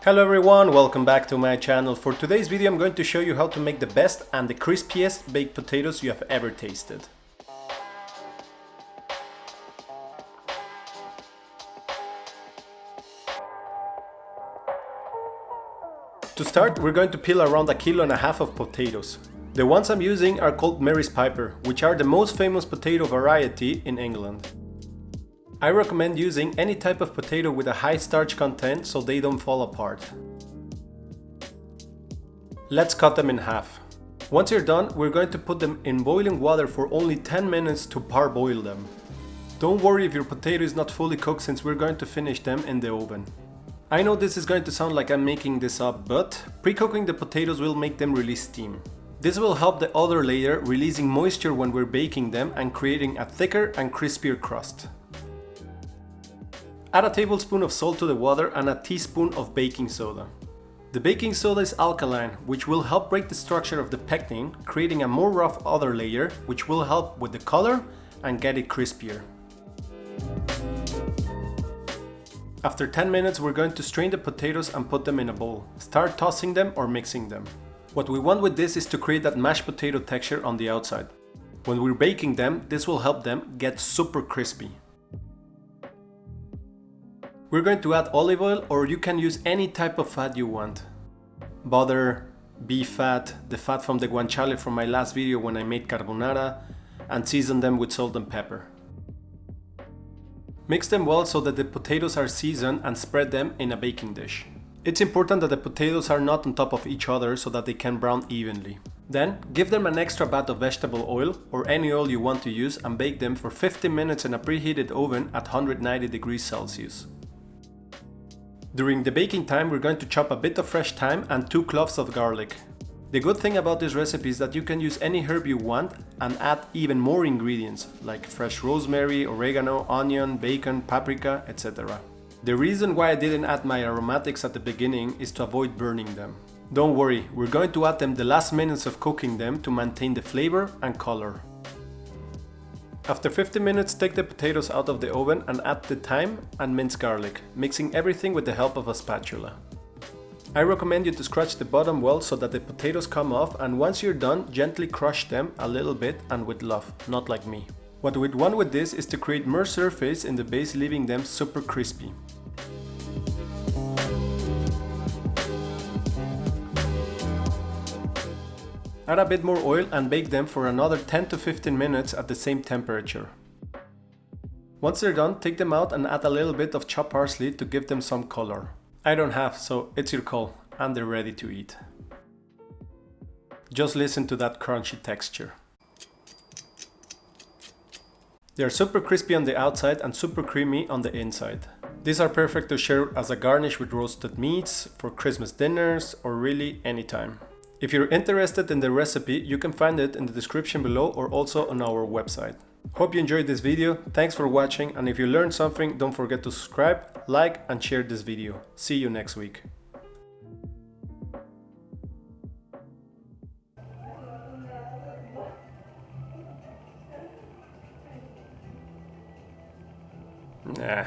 Hello everyone, welcome back to my channel. For today's video I'm going to show you how to make the best and the crispiest baked potatoes you have ever tasted. To start, we're going to peel around 1.5 kilos of potatoes. The ones I'm using are called Mary's Piper, which are the most famous potato variety in England. I recommend using any type of potato with a high starch content so they don't fall apart. Let's cut them in half. Once you're done, we're going to put them in boiling water for only 10 minutes to parboil them. Don't worry if your potato is not fully cooked, since we're going to finish them in the oven. I know this is going to sound like I'm making this up, but pre-cooking the potatoes will make them release steam. This will help the other layer releasing moisture when we're baking them and creating a thicker and crispier crust. Add a tablespoon of salt to the water and a teaspoon of baking soda. The baking soda is alkaline, which will help break the structure of the pectin, creating a more rough outer layer, which will help with the color and get it crispier. After 10 minutes, we're going to strain the potatoes and put them in a bowl. Start tossing them or mixing them. What we want with this is to create that mashed potato texture on the outside. When we're baking them, this will help them get super crispy. We're going to add olive oil, or you can use any type of fat you want. Butter, beef fat, the fat from the guanciale from my last video when I made carbonara, and season them with salt and pepper. Mix them well so that the potatoes are seasoned and spread them in a baking dish. It's important that the potatoes are not on top of each other so that they can brown evenly. Then, give them an extra bath of vegetable oil or any oil you want to use and bake them for 15 minutes in a preheated oven at 190 degrees Celsius. During the baking time, we're going to chop a bit of fresh thyme and 2 cloves of garlic. The good thing about this recipe is that you can use any herb you want and add even more ingredients like fresh rosemary, oregano, onion, bacon, paprika, etc. The reason why I didn't add my aromatics at the beginning is to avoid burning them. Don't worry, we're going to add them the last minutes of cooking them to maintain the flavor and color. After 15 minutes, take the potatoes out of the oven and add the thyme and minced garlic, mixing everything with the help of a spatula. I recommend you to scratch the bottom well so that the potatoes come off, and once you're done, gently crush them a little bit and with love, not like me. What we want with this is to create more surface in the base, leaving them super crispy. Add a bit more oil and bake them for another 10 to 15 minutes at the same temperature. Once they're done, take them out and add a little bit of chopped parsley to give them some color. I don't have, so it's your call, and they're ready to eat. Just listen to that crunchy texture. They are super crispy on the outside and super creamy on the inside. These are perfect to share as a garnish with roasted meats, for Christmas dinners, or really anytime. If you're interested in the recipe, you can find it in the description below or also on our website. Hope you enjoyed this video, thanks for watching, and if you learned something, don't forget to subscribe, like and share this video. See you next week. Nah.